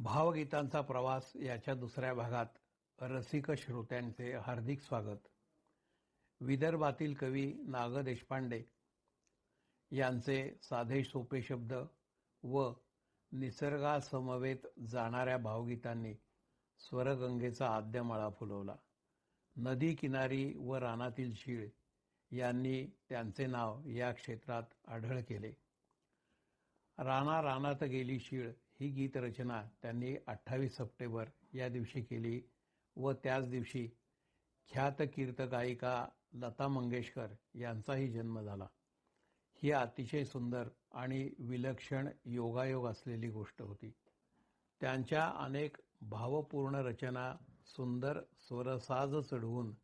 भावगीतांचा प्रवास याच्या दुसऱ्या भागात रसिक श्रोत्यांचे हार्दिक स्वागत. विदर्भातील कवी नाग देशपांडे यांचे साधे सोपे शब्द व निसर्गासमवेत जाणाऱ्या भावगीतांनी स्वरगंगेचा आद्यमळा फुलवला. नदी किनारी व रानातील शीळ यांनी त्यांचे नाव या क्षेत्रात आढळ केले. रानात गेली शीळ ही गीतरचना त्यांनी 28 सप्टेंबर या दिवशी केली व त्याच दिवशी ख्यात कीर्त गायिका लता मंगेशकर यांचाही जन्म झाला. ही अतिशय सुंदर आणि विलक्षण योगायोग असलेली गोष्ट होती. त्यांच्या अनेक भावपूर्ण रचना सुंदर स्वरसाज चढवून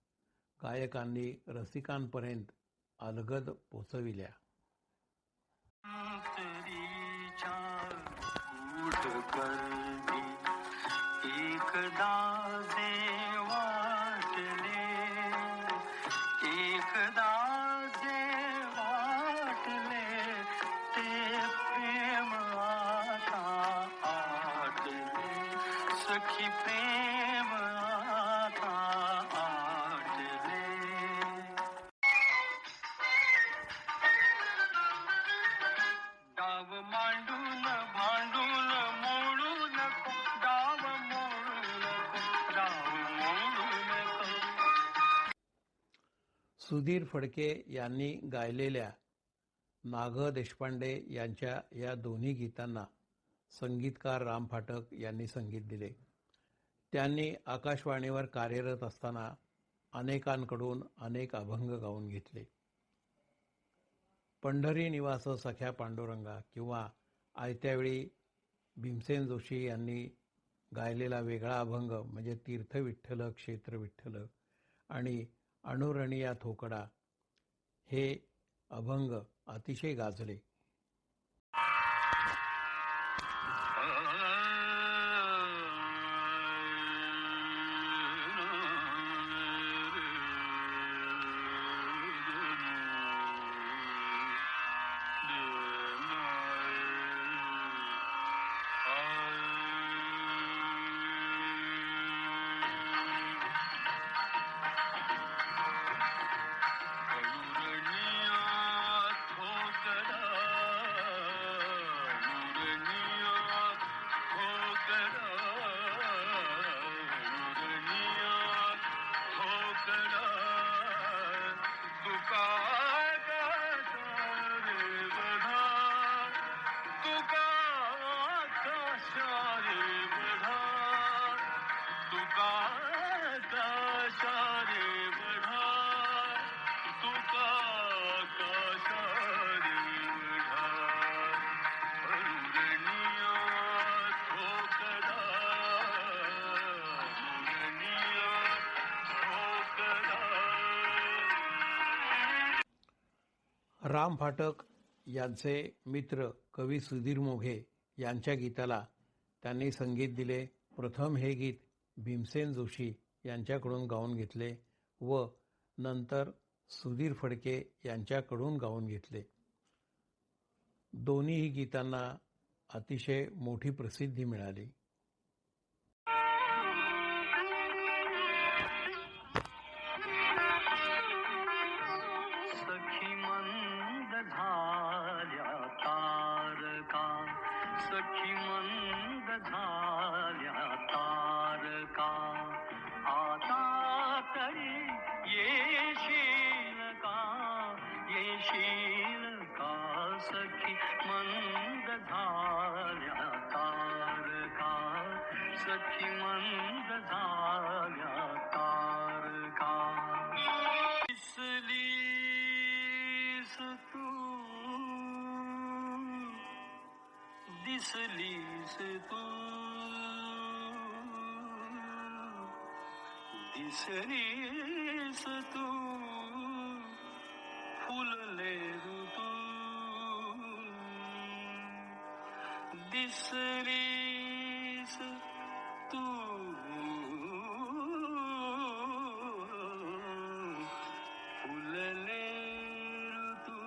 गायकांनी रसिकांपर्यंत अलगद पोचविल्या. एकदा जे वाटले, एकदा जे वाटले, ते प्रेम आता आटले, सखी प्रेम आता आटले. डाव मांडून भांडून मोडू नको, डाव मोडू नको, डाव मोडू नको. सुधीर फडके यांनी गायलेल्या नाग देशपांडे यांच्या या दोन्ही गीतांना संगीतकार राम फाटक यांनी संगीत दिले. त्यांनी आकाशवाणीवर कार्यरत असताना अनेकांकडून अनेक अभंग गाऊन घेतले. पंढरी निवास सख्या पांडुरंगा किंवा आयत्यावेळी भीमसेन जोशी यांनी गायलेला वेगळा अभंग म्हणजे तीर्थ विठ्ठल क्षेत्र विठ्ठल आणि अणुरणिया थोकडा हे अभंग अतिशय गाजले. राम फाटक यांचे मित्र कवी सुधीर मोघे यांच्या गीताला त्यांनी संगीत दिले. प्रथम हे गीत भीमसेन जोशी यांच्याकडून गाऊन घेतले व नंतर सुधीर फडके यांच्याकडून गाऊन घेतले. दोन्हीही गीतांना अतिशय मोठी प्रसिद्धी मिळाली. झाल्या तारका, सखी मंद झाल्या तारका, आता तरी येशील का, येशील का, सखी मंद झाल्या तारका, सखी मंद झाल्या तारका. दिसलीस तू, दिसलीस तू, फुलले ऋतू, दिसलीस तू, फुलले ऋतू,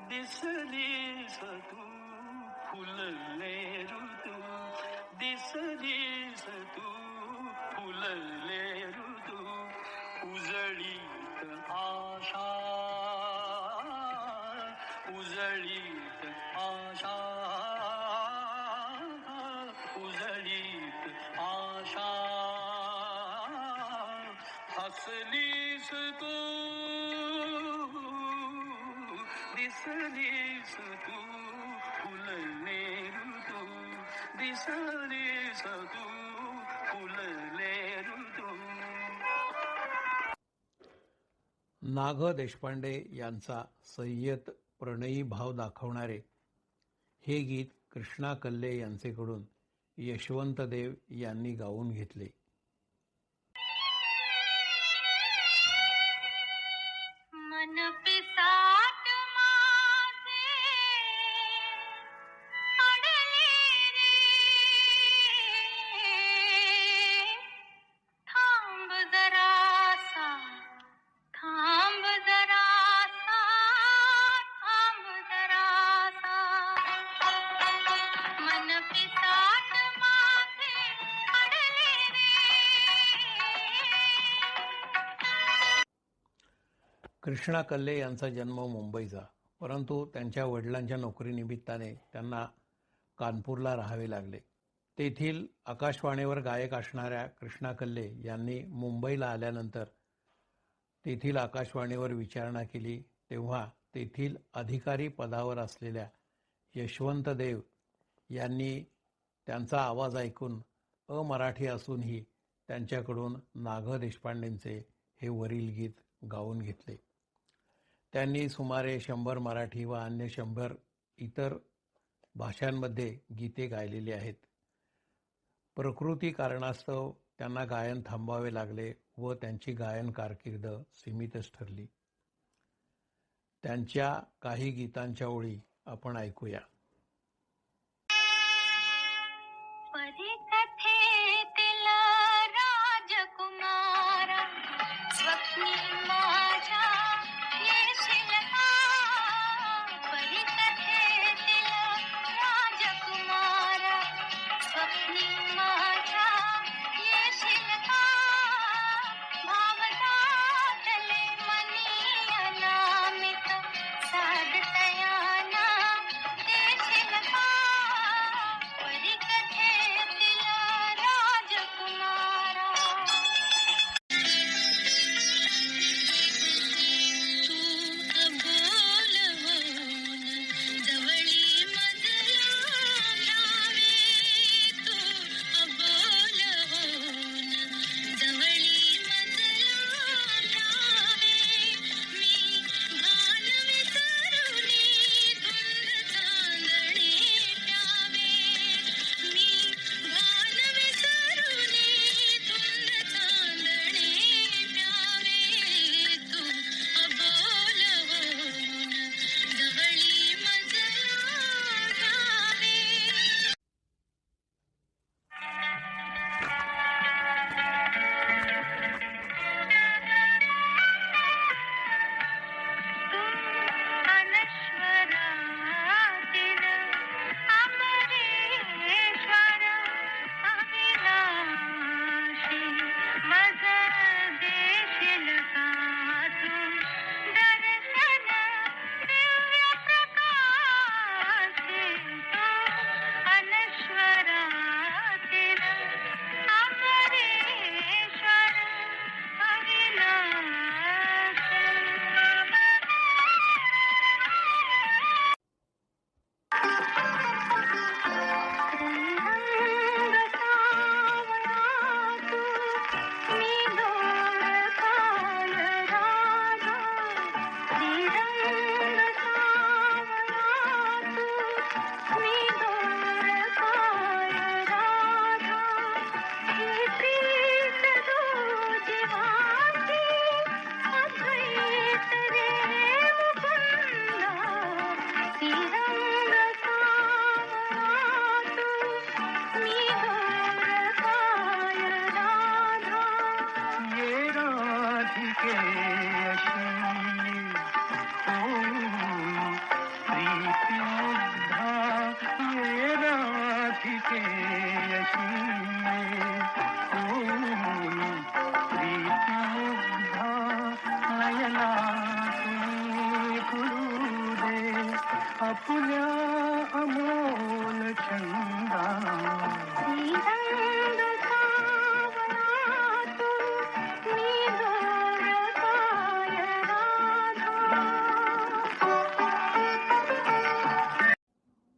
दिसलीस तू, फुलले ऋतू दिसलीस तू फुलले ऋतू उजळीत आशा उजळीत आशा उजळीत आशा हसलीस तू दिसलीस तू फुलले ऋतू दिसलीस तू फुलले ऋतू. नाग देशपांडे यांचा संयत प्रणयी भाव दाखवणारे हे गीत कृष्णा कल्ले यांचेकडून यशवंत देव यांनी गाऊन घेतले. मन पिसाट माझे अडले रे थांब जरासा थांब जरासा थांब जरासा मन पिसाट माझे अडले रे. कृष्णा कल्ले यांचा जन्म मुंबईचा, परंतु त्यांच्या वडिलांच्या नोकरीनिमित्ताने त्यांना कानपूरला राहावे लागले. तेथील आकाशवाणीवर गायक असणाऱ्या कृष्णा कल्ले यांनी मुंबईला आल्यानंतर तेथील आकाशवाणीवर विचारणा केली, तेव्हा तेथील अधिकारी पदावर असलेल्या यशवंत देव यांनी त्यांचा आवाज ऐकून अमराठी असूनही त्यांच्याकडून नाग देशपांडेंचे हे वरील गीत गाऊन घेतले. त्यांनी सुमारे 100 मराठी व अन्य 100 इतर भाषांमध्ये गीते गायलेली आहेत. प्रकृती कारणास्तव त्यांना गायन थांबवावे लागले व त्यांची गायन कारकीर्द सीमितच ठरली. त्यांच्या काही गीतांच्या ओळी आपण ऐकूया. परिकथेतील राजकुमारा स्वप्नी माझ्या येशील का. परिकथेतील राजकुमारा स्वप्नी माझ्या येशील का. भावदाटले मनी अनामिक साधतयाना देशील का. परिकथेतील राजकुमारा. तू अबोल होऊन जवळी मजला घ्यावे. तू अबोल होऊन जवळी मजला घ्यावे. मी भान विसरुनी धुंद चांदणे प्यावे. मी भान विसरुनी धुंद चांदणे प्यावे. तू अबोल होऊन जवळी मजला घ्यावे. अनश्वरातील अमरेश्वर अविनाशी मज देशील का. तू दर्शन दिव्य प्रकाशी. तू अनश्वरातील अमरेश्वर अविनाशी. श्रीरंग सावळा तू मी दोरखाय राधा. श्रीरंग सावळा तू मी दोरखाय राधा. ही प्रीत जीवाची अद्वैत रे मुकुंदा. श्रीरंग सावळा तू मी दोरखाय राधा. ये राधिके अशी ओ प्रीती मुग्धा ये नयनातून फुलू दे आपल्या अमोल चंदा श्रीरंग सावळा तू मी गोर काय राधा.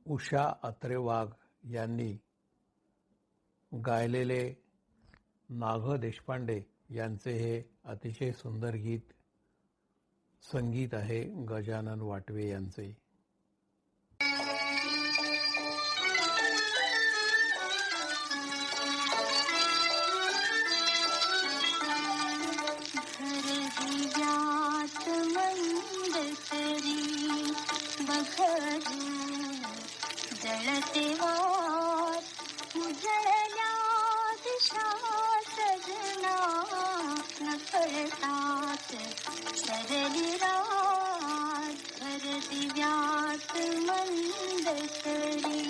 उषा अत्रे वाघ यांनी गायलेले नाग देशपांडे यांचे हे अतिशय सुंदर गीत. संगीत आहे गजानन वाटवे यांचे. घर दिव्यात मंद तरी बघरू जळते वाट उजळल्या दिशा सजना नकळतात सरली रात. घर दिव्यात मंद तरी.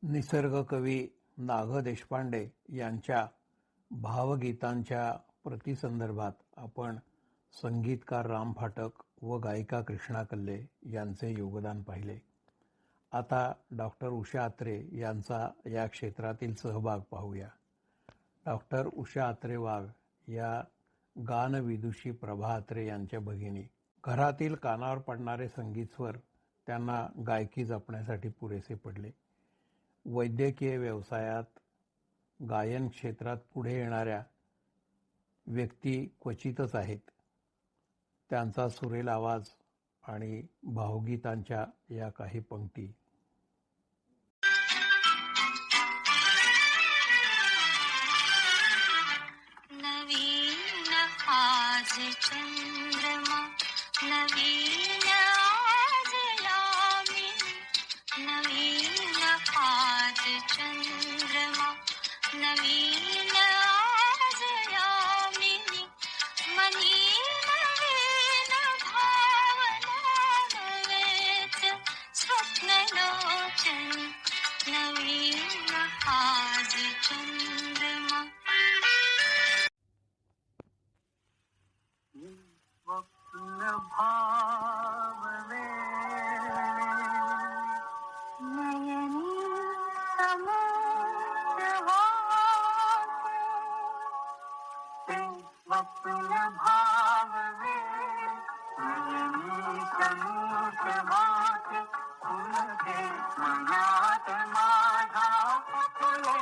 निसर्ग कवी नाग देशपांडे यांच्या भावगीतांच्या प्रतिसंदर्भात आपण संगीतकार राम फाटक व गायिका कृष्णा कल्ले यांचे योगदान पाहिले. आता डॉक्टर उषा अत्रे यांचा या क्षेत्रातील सहभाग पाहूया. डॉक्टर उषा अत्रे वाघ या गानविदुषी प्रभा अत्रे यांच्या भगिनी. घरातील कानावर पडणारे संगीत स्वर त्यांना गायकी जपण्यासाठी पुरेसे पडले. वैद्यकीय व्यवसायात गायन क्षेत्रात पुढे येणाऱ्या व्यक्ती क्वचितच आहेत. त्यांचा सुरेल आवाज आणि भावगीतांच्या या काही पंक्ती. नवीन आज चंद्रमा नवीन आज यामिनी. नवीन आज चंद्रमा नवीन आज यामिनी. मनी नवीन भावना नवेच स्वप्न लोचन. नवीन आज चंद्रमा. स्वप्न भावने नयनी समोर वाटे. स्वप्न भावने नयनी समीप वाटे. फुलते मनात माझा फुले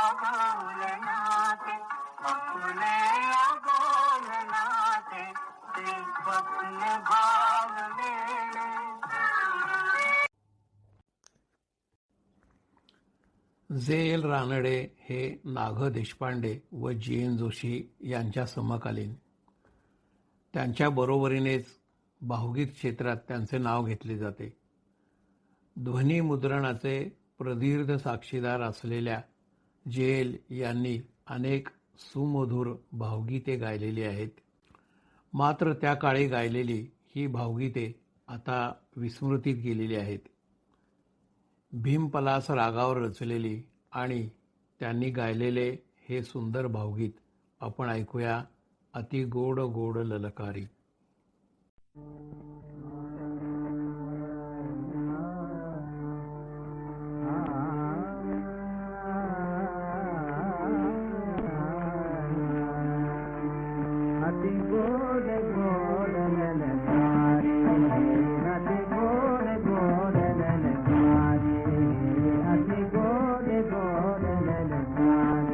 अगोल नाते. फुले अगोल नाते ते स्वप्न भावने. जे एल रानडे हे नाग देशपांडे व जी एन जोशी यांच्या समकालीन. त्यांच्या बरोबरीनेच भावगीत क्षेत्रात त्यांचे नाव घेतले जाते. ध्वनिमुद्रणाचे प्रदीर्घ साक्षीदार असलेल्या जे एल यांनी अनेक सुमधुर भावगीते गायलेली आहेत. मात्र त्या काळी गायलेली ही भावगीते आता विस्मृतीत गेलेली आहेत. भीमपलास रागावर रचलेली आणि त्यांनी गायलेले हे सुंदर भावगीत आपण ऐकूया. अति गोड गोड ललकारी. अति गोड गोड ललकारी. अति गोड गोड ललकारी. अति गोड गोड ललकारी.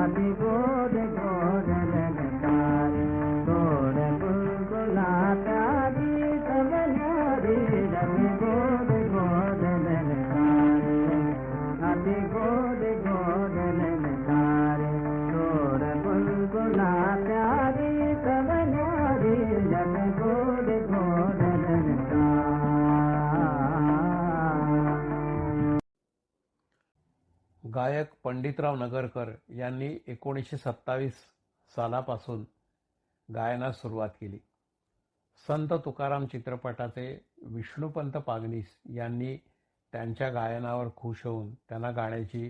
अति गोड गोड ललकारी. गोड गुलगुला प्यारी सब न्यारी. अति गोड गोड ललकारी. अति गोड गोड ललकारी. गोड गुलगुला प्यारी सब न्यारी. अति गोड गोड ललकारी. गायक पंडितराव नगरकर यांनी 1927 सालापासून गायनास सुरुवात केली. संत तुकाराम चित्रपटाचे विष्णुपंत पागनीस यांनी त्यांच्या गायनावर खुश होऊन त्यांना गाण्याची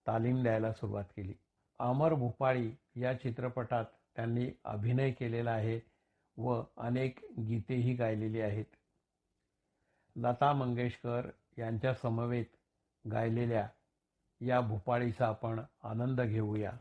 तालीम द्यायला सुरुवात केली. अमर भूपाळी या चित्रपटात त्यांनी अभिनय केलेला आहे व अनेक गीतेही गायलेली आहेत. लता मंगेशकर यांच्या समवेत गायलेल्या या भूपाळीचा आपण आनंद घेऊया.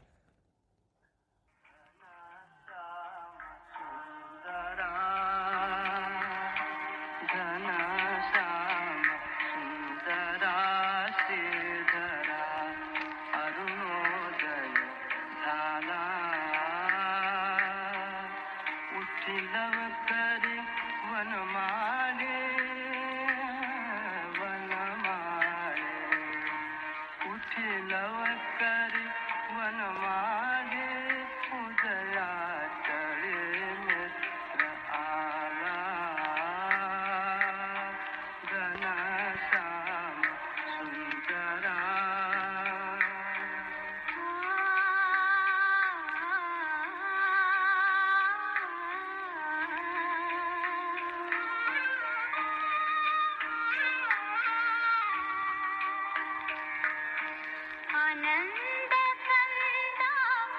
आनंद कंदा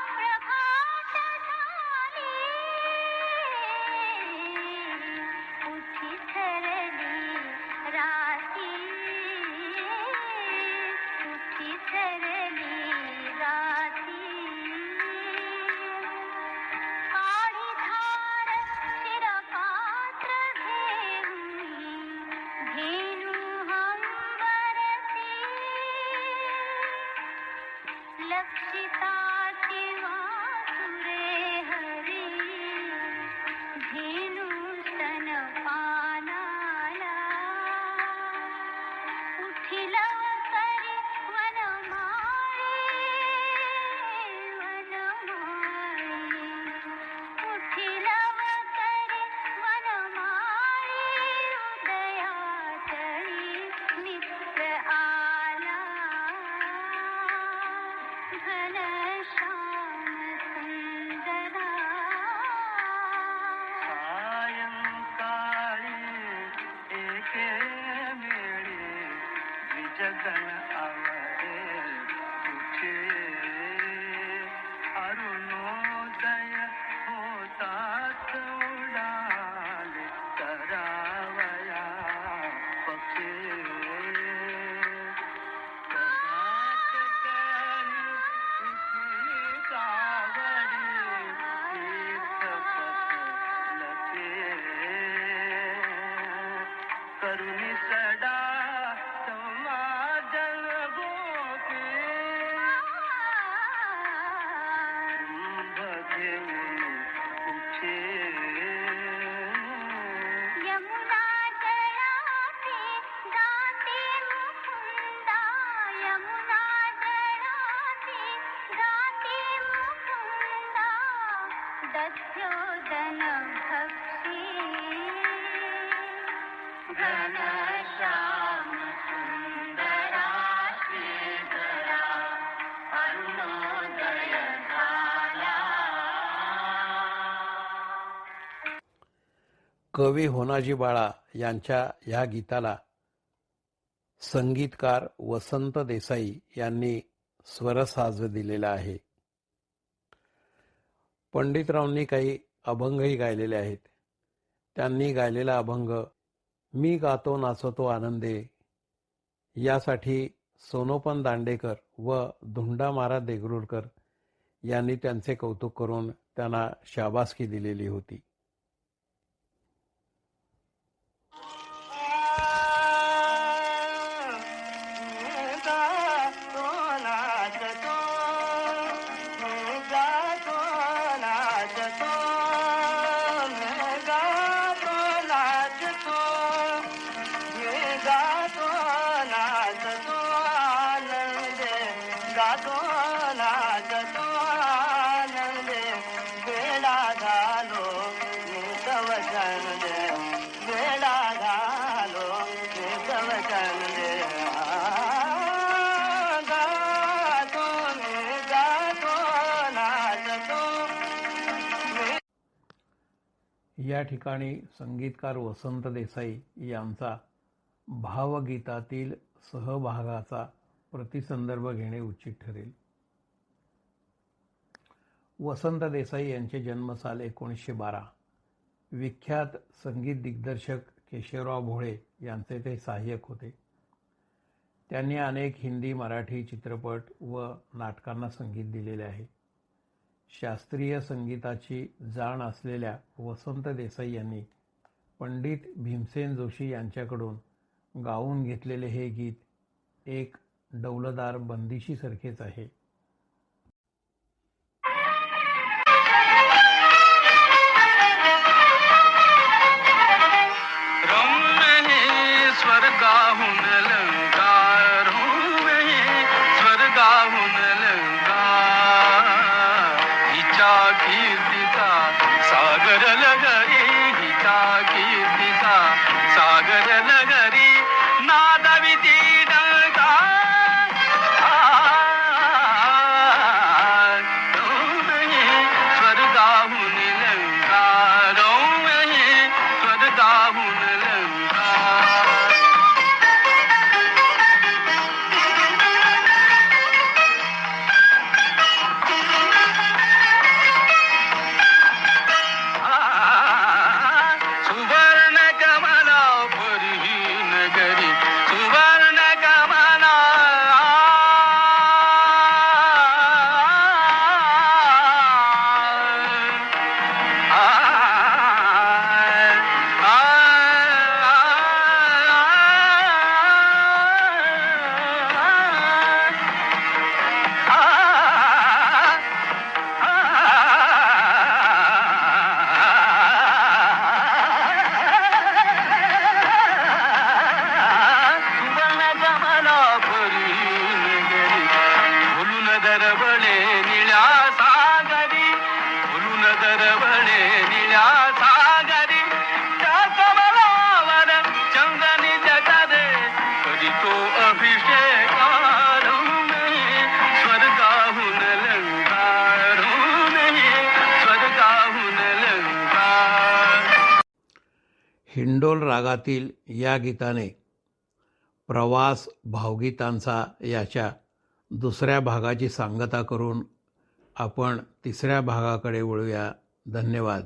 प्रभात झाली, उठी ठरली राती, उठी ठरली राती. काळी धार शिरपात्र घेऊन धेनू हंबरती, लक्षिताची वासुरे हरी, धेनू स्तनपानाला. उठिल करी वनमाळी, वनमाळी. उठिल करी वनमाळी, उदयाचळी मित्र आला. घनश्याम सुंदरा. सायंकाळी एके वेळी विजगन आवरे तुझे, अरुणोदय होताच उडाले करावया पक्षी. करुणी सडा समाजन गोपी, घेऊन उठे. यमुना जळाती जाती मुकुंदा, यमुना जळाती जाती मुकुंदा. दस्योदन भक्षी, घनश्याम सुंदरा श्रीधरा. अरुणोदय झाला. कवी होनाजी बाळा यांच्या ह्या गीताला संगीतकार वसंत देसाई यांनी स्वरसाज दिलेला आहे. पंडितरावांनी काही अभंगही गायलेले आहेत. त्यांनी गायलेला अभंग मी गातो नाचतो आनंदे यासाठी सोनोपन दांडेकर व धुंडा महाराज देगलूरकर यांनी त्यांचे कौतुक करून त्यांना शाबासकी दिलेली होती. या ठिकाणी संगीतकार वसंत देसाई यांचा भावगीतातील सहभागाचा प्रतिसंदर्भ घेणे उचित ठरेल. वसंत देसाई यांचे जन्मसाल 1912. विख्यात संगीत दिग्दर्शक केशवराव भोळे यांचे ते सहाय्यक होते. त्यांनी अनेक हिंदी, मराठी चित्रपट व नाटकांना संगीत दिलेले आहे. शास्त्रीय संगीताची जाण असलेल्या वसंत देसाई यांनी पंडित भीमसेन जोशी यांच्याकडून गाऊन घेतलेले हे गीत एक डौलदार बंदिशीसारखेच आहे. स्वर्गाहून लंकार स्वर्गाहून लंकार हिच्या कीर्तीचा सागर लगरी हिच्या कीर्तीचा सागर लगरी नादविती स्वर्गाहून लंकार स्वर्गाहून लंकार दरबळे निळ्या सागरी फुलून दरबळे निळ्या सागरी त्या कमलावर चंदनी जटारे कधी तो अभिषेक स्वर्गाहून लंकार स्वर्गाहून लंकार. हिंडोल रागातील या गीताने प्रवास भावगीतांचा याच्या दुसऱ्या भागाची सांगता करून आपण तिसऱ्या भागाकडे वळूया. धन्यवाद.